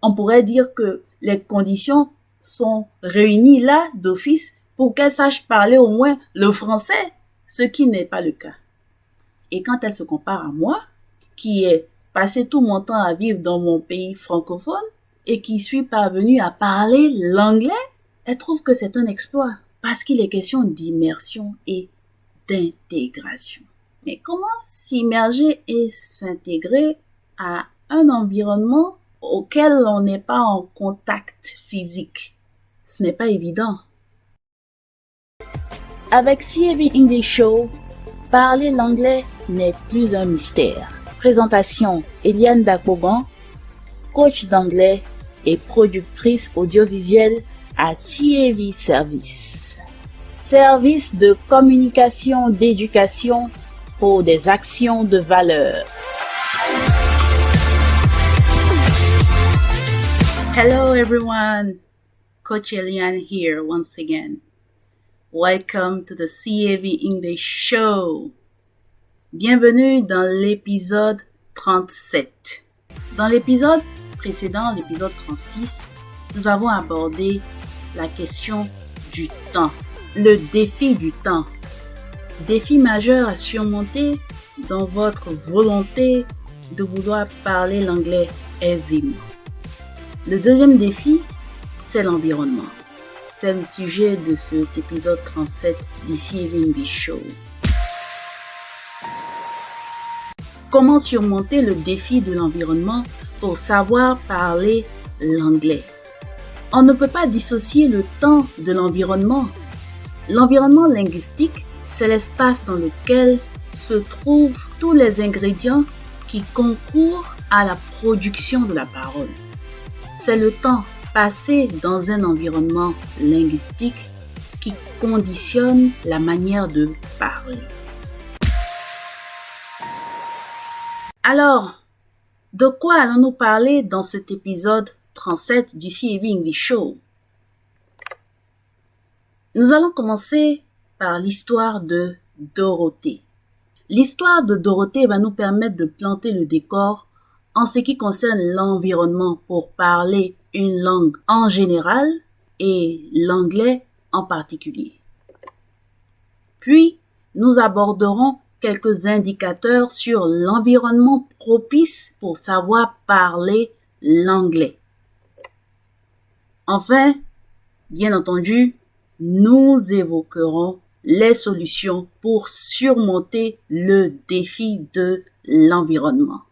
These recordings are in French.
On pourrait dire que les conditions sont réunies là d'office pour qu'elle sache parler au moins le français, ce qui n'est pas le cas. Et quand elle se compare à moi, qui ai passé tout mon temps à vivre dans mon pays francophone et qui suis parvenue à parler l'anglais, elle trouve que c'est un exploit parce qu'il est question d'immersion et d'intégration. Mais comment s'immerger et s'intégrer à un environnement auquel on n'est pas en contact physique? Ce n'est pas évident. Avec CAV English Show, parler l'anglais n'est plus un mystère. Présentation Eliane Dakbogan, coach d'anglais et productrice audiovisuelle à CAV Service. Service de communication d'éducation pour des actions de valeur. Hello everyone, Coach Eliane here once again. Welcome to the CAV English Show. Bienvenue dans l'épisode 37. Dans l'épisode précédent, l'épisode 36, nous avons abordé la question du temps, le défi du temps. Défi majeur à surmonter dans votre volonté de vouloir parler l'anglais aisément. Le deuxième défi, c'est l'environnement. C'est le sujet de cet épisode 37 du CAV English Show. Comment surmonter le défi de l'environnement pour savoir parler l'anglais? On ne peut pas dissocier le temps de l'environnement. L'environnement linguistique, c'est l'espace dans lequel se trouvent tous les ingrédients qui concourent à la production de la parole. C'est le temps passé dans un environnement linguistique qui conditionne la manière de parler. Alors, de quoi allons-nous parler dans cet épisode 37 du CAV English Show? Nous allons commencer par l'histoire de Dorothée. L'histoire de Dorothée va nous permettre de planter le décor en ce qui concerne l'environnement pour parler une langue en général et l'anglais en particulier. Puis, nous aborderons quelques indicateurs sur l'environnement propice pour savoir parler l'anglais. Enfin, bien entendu, nous évoquerons les solutions pour surmonter le défi de l'environnement.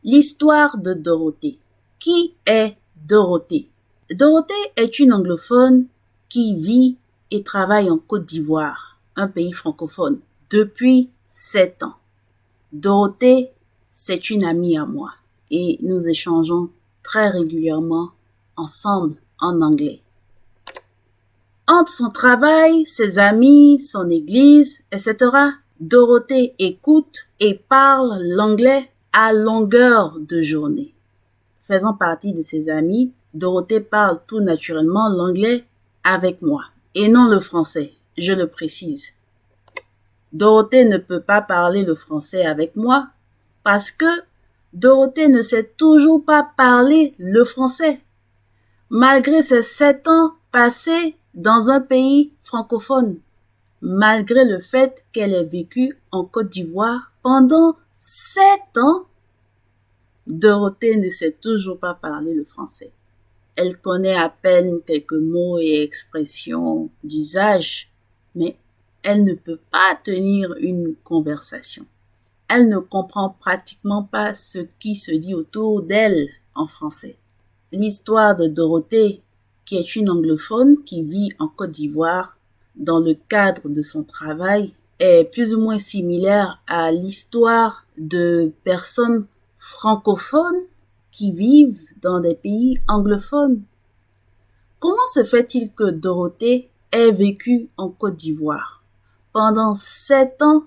L'histoire de Dorothée. Qui est Dorothée? Dorothée est une anglophone qui vit et travaille en Côte d'Ivoire, un pays francophone, depuis 7 ans. Dorothée, c'est une amie à moi et nous échangeons très régulièrement ensemble en anglais. Entre son travail, ses amis, son église, etc., Dorothée écoute et parle l'anglais à longueur de journée. Faisant partie de ses amis, Dorothée parle tout naturellement l'anglais avec moi et non le français, je le précise. Dorothée ne peut pas parler le français avec moi parce que Dorothée ne sait toujours pas parler le français, malgré ses 7 ans passés dans un pays francophone, malgré le fait qu'elle ait vécu en Côte d'Ivoire pendant 7 ans, Dorothée ne sait toujours pas parler le français. Elle connaît à peine quelques mots et expressions d'usage, mais elle ne peut pas tenir une conversation. Elle ne comprend pratiquement pas ce qui se dit autour d'elle en français. L'histoire de Dorothée, qui est une anglophone qui vit en Côte d'Ivoire dans le cadre de son travail, est plus ou moins similaire à l'histoire de personnes francophones qui vivent dans des pays anglophones. Comment se fait-il que Dorothée ait vécu en Côte d'Ivoire pendant 7 ans,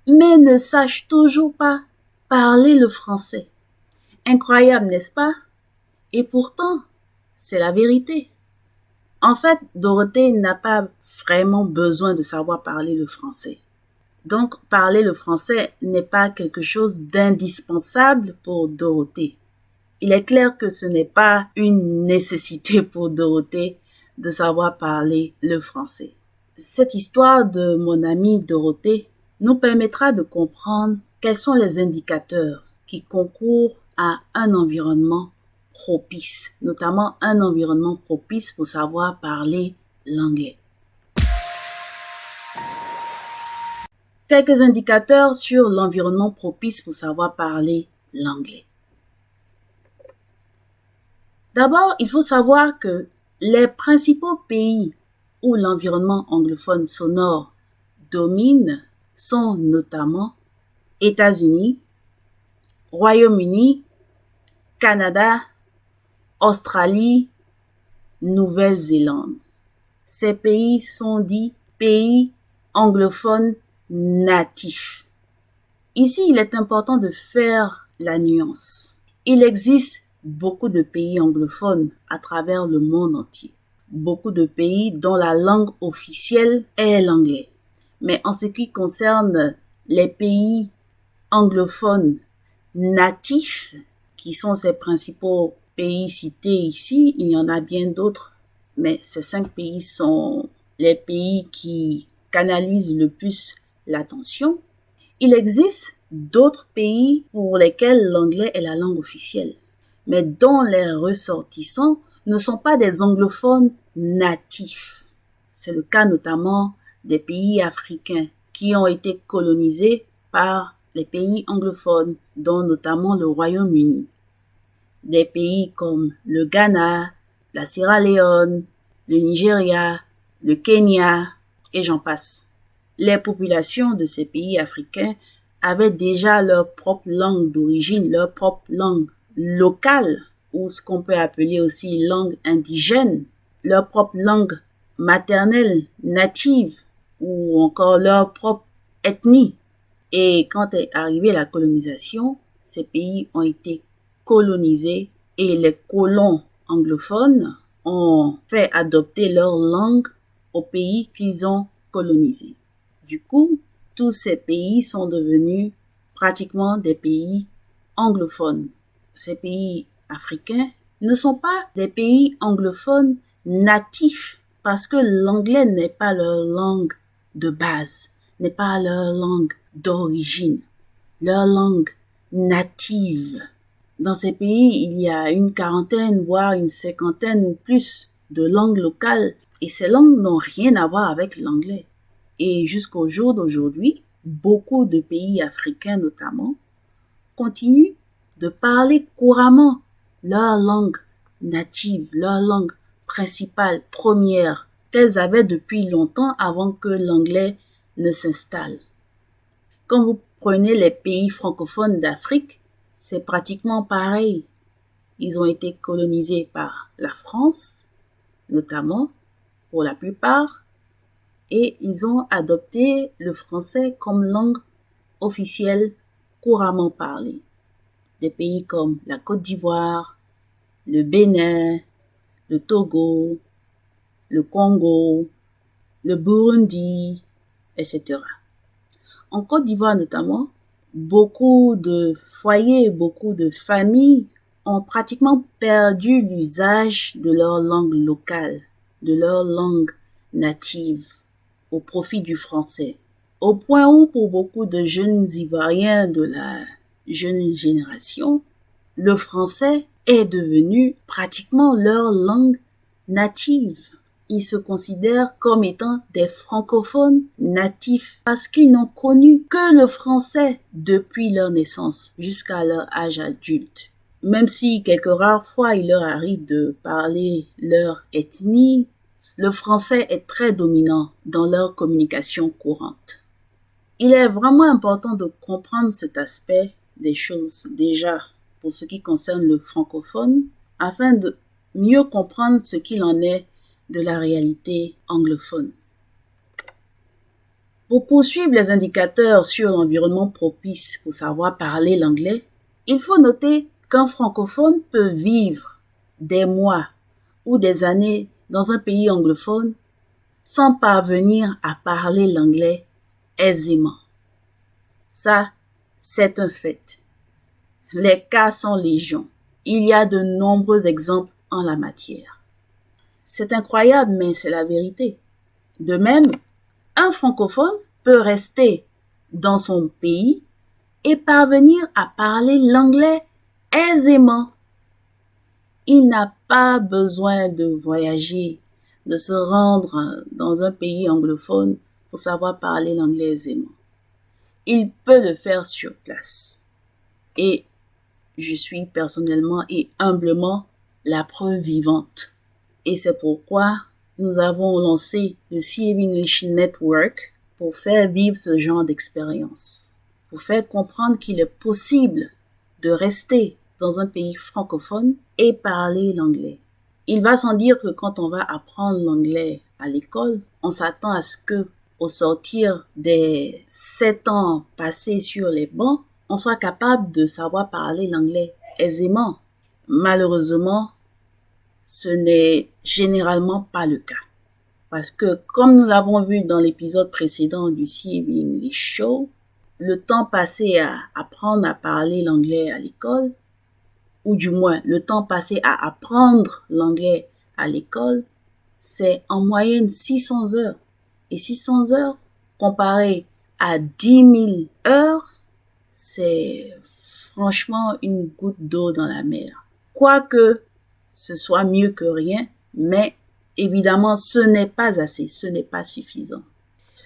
mais ne sache toujours pas parler le français? Incroyable, n'est-ce pas? Et pourtant, c'est la vérité. En fait, Dorothée n'a pas vraiment besoin de savoir parler le français. Donc, parler le français n'est pas quelque chose d'indispensable pour Dorothée. Il est clair que ce n'est pas une nécessité pour Dorothée de savoir parler le français. Cette histoire de mon amie Dorothée nous permettra de comprendre quels sont les indicateurs qui concourent à un environnement propice, notamment un environnement propice pour savoir parler l'anglais. Quelques indicateurs sur l'environnement propice pour savoir parler l'anglais. D'abord, il faut savoir que les principaux pays où l'environnement anglophone sonore domine sont notamment États-Unis, Royaume-Uni, Canada, Australie, Nouvelle-Zélande. Ces pays sont dits pays anglophones natifs. Ici, il est important de faire la nuance. Il existe beaucoup de pays anglophones à travers le monde entier. Beaucoup de pays dont la langue officielle est l'anglais. Mais en ce qui concerne les pays anglophones natifs, qui sont ces principaux pays cités ici, il y en a bien d'autres, mais ces 5 pays sont les pays qui canalisent le plus l'attention. Il existe d'autres pays pour lesquels l'anglais est la langue officielle, mais dont les ressortissants ne sont pas des anglophones natifs. C'est le cas notamment des pays africains qui ont été colonisés par les pays anglophones, dont notamment le Royaume-Uni. Des pays comme le Ghana, la Sierra Leone, le Nigeria, le Kenya, et j'en passe. Les populations de ces pays africains avaient déjà leur propre langue d'origine, leur propre langue locale, ou ce qu'on peut appeler aussi langue indigène, leur propre langue maternelle, native, ou encore leur propre ethnie. Et quand est arrivée la colonisation, ces pays ont été colonisés et les colons anglophones ont fait adopter leur langue aux pays qu'ils ont colonisés. Du coup, tous ces pays sont devenus pratiquement des pays anglophones. Ces pays africains ne sont pas des pays anglophones natifs parce que l'anglais n'est pas leur langue de base, n'est pas leur langue d'origine, leur langue native. Dans ces pays, il y a une quarantaine, voire une cinquantaine ou plus de langues locales et ces langues n'ont rien à voir avec l'anglais. Et jusqu'au jour d'aujourd'hui, beaucoup de pays africains notamment continuent de parler couramment leur langue native, leur langue principale, première, qu'elles avaient depuis longtemps avant que l'anglais ne s'installe. Quand vous prenez les pays francophones d'Afrique, c'est pratiquement pareil. Ils ont été colonisés par la France, notamment, pour la plupart, et ils ont adopté le français comme langue officielle couramment parlée. Des pays comme la Côte d'Ivoire, le Bénin, le Togo, le Congo, le Burundi, etc. En Côte d'Ivoire notamment, beaucoup de foyers, beaucoup de familles ont pratiquement perdu l'usage de leur langue locale, de leur langue native, au profit du français. Au point où, pour beaucoup de jeunes Ivoiriens de la jeune génération, le français est devenu pratiquement leur langue native. Ils se considèrent comme étant des francophones natifs parce qu'ils n'ont connu que le français depuis leur naissance jusqu'à leur âge adulte. Même si quelques rares fois il leur arrive de parler leur ethnie, le français est très dominant dans leur communication courante. Il est vraiment important de comprendre cet aspect des choses déjà pour ce qui concerne le francophone afin de mieux comprendre ce qu'il en est de la réalité anglophone. Pour poursuivre les indicateurs sur l'environnement propice pour savoir parler l'anglais, il faut noter qu'un francophone peut vivre des mois ou des années dans un pays anglophone sans parvenir à parler l'anglais aisément. Ça, c'est un fait. Les cas sont légion. Il y a de nombreux exemples en la matière. C'est incroyable, mais c'est la vérité. De même, un francophone peut rester dans son pays et parvenir à parler l'anglais aisément. Il n'a pas besoin de voyager, de se rendre dans un pays anglophone pour savoir parler l'anglais aisément. Il peut le faire sur place. Et je suis personnellement et humblement la preuve vivante. Et c'est pourquoi nous avons lancé le CAV English Network pour faire vivre ce genre d'expérience, pour faire comprendre qu'il est possible de rester dans un pays francophone et parler l'anglais. Il va sans dire que quand on va apprendre l'anglais à l'école, on s'attend à ce que, au sortir des 7 ans passés sur les bancs, on soit capable de savoir parler l'anglais aisément. Malheureusement, ce n'est généralement pas le cas. Parce que, comme nous l'avons vu dans l'épisode précédent du CAV English Show, le temps passé à apprendre à parler l'anglais à l'école, ou du moins le temps passé à apprendre l'anglais à l'école, c'est en moyenne 600 heures. Et 600 heures, comparé à 10 000 heures, c'est franchement une goutte d'eau dans la mer. Quoique ce soit mieux que rien, mais évidemment, ce n'est pas assez, ce n'est pas suffisant.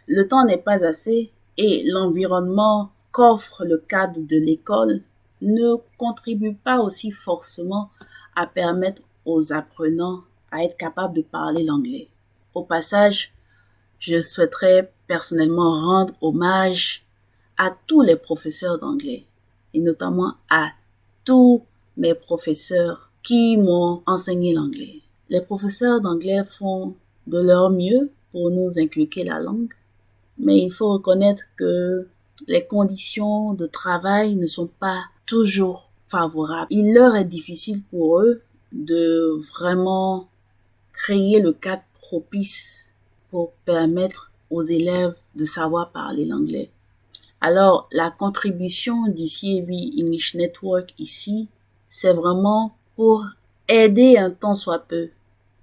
Le temps n'est pas assez et l'environnement qu'offre le cadre de l'école ne contribue pas aussi forcément à permettre aux apprenants à être capables de parler l'anglais. Au passage, je souhaiterais personnellement rendre hommage à tous les professeurs d'anglais et notamment à tous mes professeurs qui m'ont enseigné l'anglais. Les professeurs d'anglais font de leur mieux pour nous inculquer la langue, mais il faut reconnaître que les conditions de travail ne sont pas toujours favorables. Il leur est difficile pour eux de vraiment créer le cadre propice pour permettre aux élèves de savoir parler l'anglais. Alors, la contribution du CAV English Network ici, c'est vraiment pour aider un tant soit peu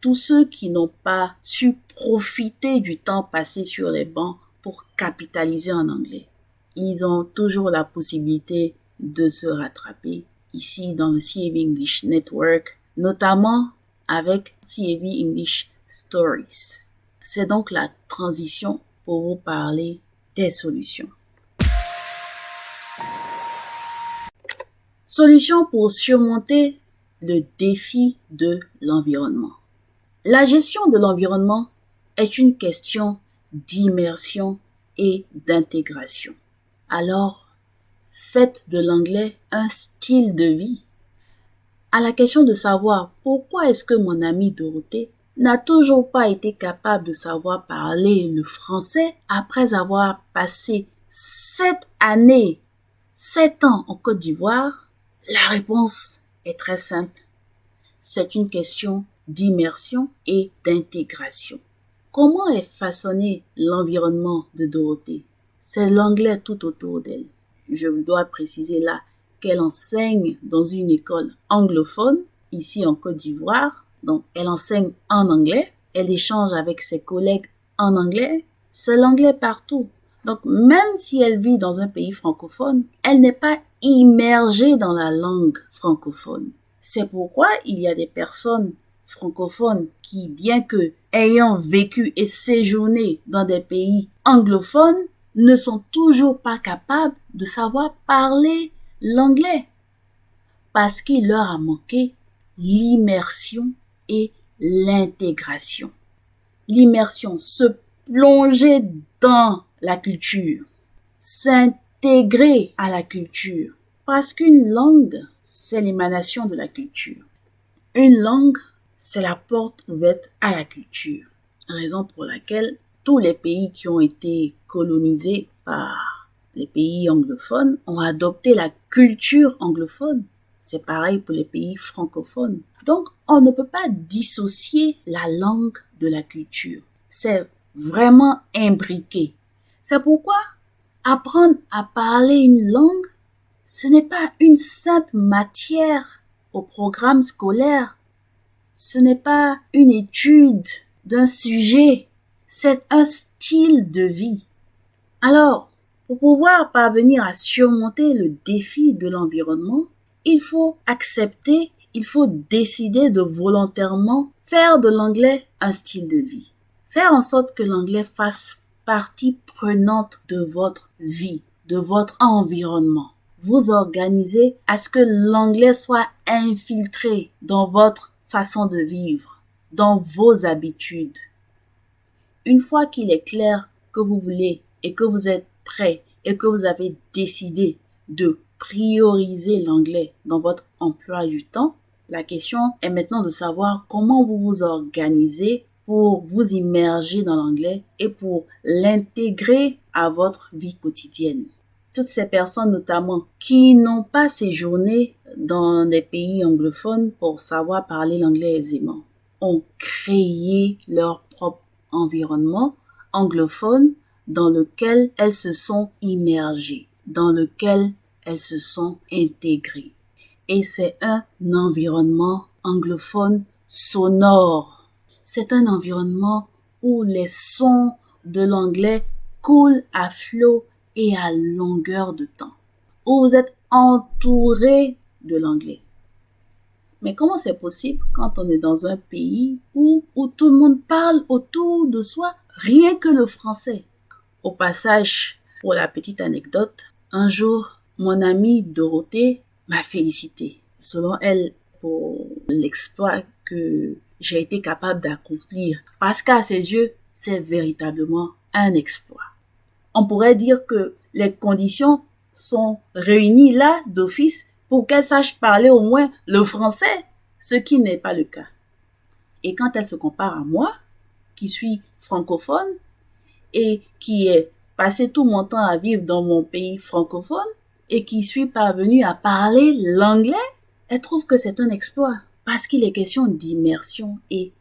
tous ceux qui n'ont pas su profiter du temps passé sur les bancs pour capitaliser en anglais. Ils ont toujours la possibilité de se rattraper ici dans le CAV English Network, notamment avec CAV English Stories. C'est donc la transition pour vous parler des solutions. Solutions pour surmonter le défi de l'environnement. La gestion de l'environnement est une question d'immersion et d'intégration. Alors, faites de l'anglais un style de vie. À la question de savoir pourquoi est-ce que mon amie Dorothée n'a toujours pas été capable de savoir parler le français après avoir passé 7 ans en Côte d'Ivoire, la réponse est très simple. C'est une question d'immersion et d'intégration. Comment est façonné l'environnement de Dorothée? C'est l'anglais tout autour d'elle. Je dois préciser là qu'elle enseigne dans une école anglophone, ici en Côte d'Ivoire. Donc, elle enseigne en anglais, elle échange avec ses collègues en anglais. C'est l'anglais partout. Donc, même si elle vit dans un pays francophone, elle n'est pas immergée dans la langue francophone. C'est pourquoi il y a des personnes francophones qui, bien que ayant vécu et séjourné dans des pays anglophones, ne sont toujours pas capables de savoir parler l'anglais parce qu'il leur a manqué l'immersion et l'intégration. L'immersion, se plonger dans la culture, s'intégrer à la culture, parce qu'une langue, c'est l'émanation de la culture. Une langue, c'est la porte ouverte à la culture, raison pour laquelle tous les pays qui ont été colonisés par les pays anglophones ont adopté la culture anglophone. C'est pareil pour les pays francophones. Donc, on ne peut pas dissocier la langue de la culture. C'est vraiment imbriqué. C'est pourquoi Apprendre à parler une langue, ce n'est pas une simple matière au programme scolaire. Ce n'est pas une étude d'un sujet. C'est un style de vie. Alors, pour pouvoir parvenir à surmonter le défi de l'environnement, il faut accepter, il faut décider de volontairement faire de l'anglais un style de vie. Faire en sorte que l'anglais fasse partie prenante de votre vie, de votre environnement. Vous organisez à ce que l'anglais soit infiltré dans votre façon de vivre, dans vos habitudes. Une fois qu'il est clair que vous voulez et que vous êtes prêt et que vous avez décidé de prioriser l'anglais dans votre emploi du temps, la question est maintenant de savoir comment vous vous organisez pour vous immerger dans l'anglais et pour l'intégrer à votre vie quotidienne. Toutes ces personnes notamment qui n'ont pas séjourné dans des pays anglophones pour savoir parler l'anglais aisément ont créé leur propre environnement anglophone dans lequel elles se sont immergées, dans lequel elles se sont intégrées. Et c'est un environnement anglophone sonore. C'est un environnement où les sons de l'anglais coulent à flot et à longueur de temps, où vous êtes entouré de l'anglais. Mais comment c'est possible quand on est dans un pays où tout le monde parle autour de soi rien que le français? Au passage, pour la petite anecdote, un jour, mon amie Dorothée m'a félicité, selon elle, pour l'exploit que j'ai été capable d'accomplir. Parce qu'à ses yeux, c'est véritablement un exploit. On pourrait dire que les conditions sont réunies là d'office pour qu'elle sache parler au moins le français, ce qui n'est pas le cas. Et quand elle se compare à moi, qui suis francophone et qui ai passé tout mon temps à vivre dans mon pays francophone et qui suis parvenue à parler l'anglais, elle trouve que c'est un exploit parce qu'il est question d'immersion et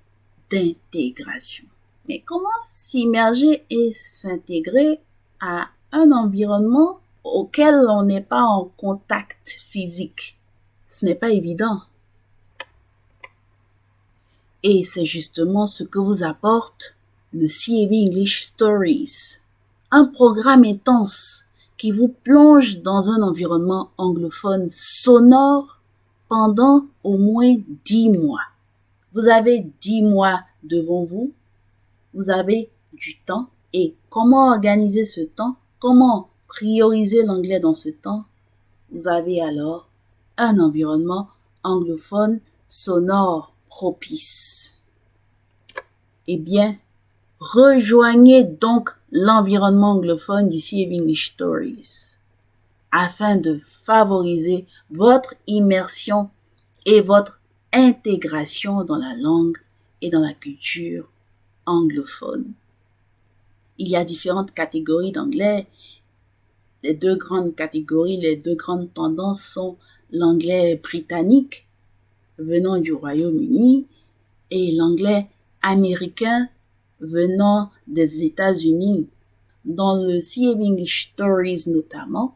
d'intégration. Mais comment s'immerger et s'intégrer à un environnement auquel on n'est pas en contact physique? Ce n'est pas évident. Et c'est justement ce que vous apporte le CAV English Stories, un programme intense qui vous plonge dans un environnement anglophone sonore pendant au moins 10 mois. Vous avez 10 mois devant vous, vous avez du temps et comment organiser ce temps, comment prioriser l'anglais dans ce temps, vous avez alors un environnement anglophone sonore propice. Eh bien, rejoignez donc l'environnement anglophone du CAV English Stories afin de favoriser votre immersion et votre intégration dans la langue et dans la culture anglophone. Il y a différentes catégories d'anglais. Les deux grandes catégories, les deux grandes tendances sont l'anglais britannique venant du Royaume-Uni et l'anglais américain venant des États-Unis. Dans le CAV English Stories notamment,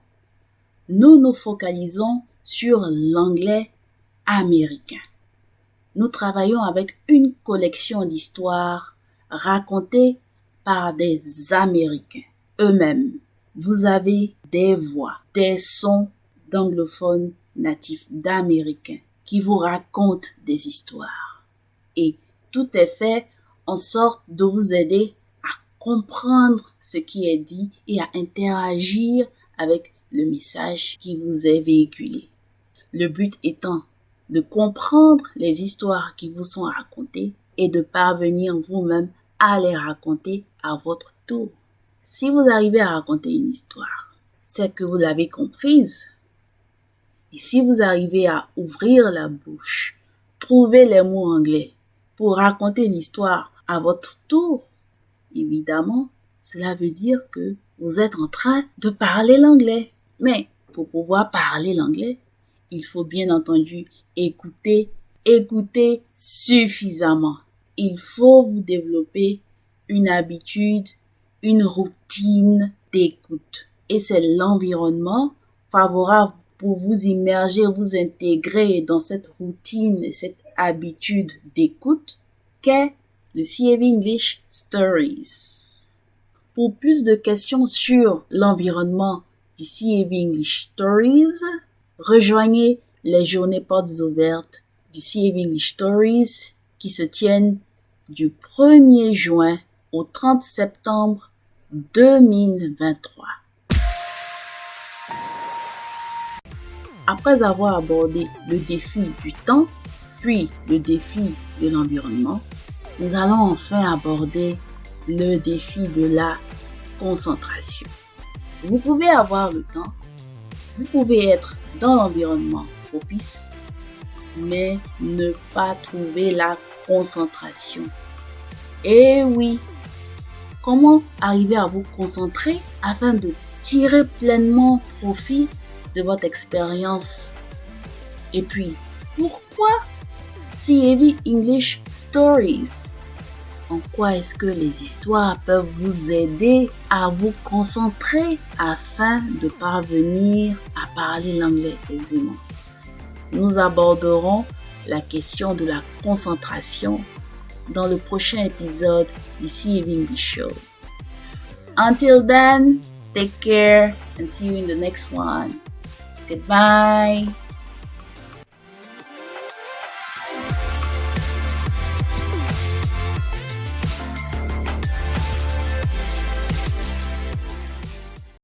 nous nous focalisons sur l'anglais américain. Nous travaillons avec une collection d'histoires racontées par des Américains eux-mêmes. Vous avez des voix, des sons d'anglophones natifs d'Américains qui vous racontent des histoires. Et tout est fait en sorte de vous aider à comprendre ce qui est dit et à interagir avec le message qui vous est véhiculé. Le but étant de comprendre les histoires qui vous sont racontées et de parvenir vous-même à les raconter à votre tour. Si vous arrivez à raconter une histoire, c'est que vous l'avez comprise. Et si vous arrivez à ouvrir la bouche, trouver les mots anglais pour raconter l'histoire à votre tour, évidemment, cela veut dire que vous êtes en train de parler l'anglais. Mais pour pouvoir parler l'anglais, il faut bien entendu écouter suffisamment. Il faut vous développer une habitude, une routine d'écoute. et c'est l'environnement favorable pour vous immerger, vous intégrer dans cette routine et cette habitude d'écoute qu'est le CAV English Stories. Pour plus de questions sur l'environnement du CAV English Stories, rejoignez les journées portes ouvertes du CAV English Stories qui se tiennent du 1er juin au 30 septembre 2023. Après avoir abordé le défi du temps, puis le défi de l'environnement, nous allons enfin aborder le défi de la concentration. Vous pouvez avoir le temps, vous pouvez être dans l'environnement propice, mais ne pas trouver la concentration. Et oui, comment arriver à vous concentrer afin de tirer pleinement profit de votre expérience? Et puis, pourquoi CAV English Stories? En quoi est-ce que les histoires peuvent vous aider à vous concentrer afin de parvenir à parler l'anglais aisément? Nous aborderons la question de la concentration dans le prochain épisode du CAV English Show. Until then, take care and see you in the next one. Goodbye.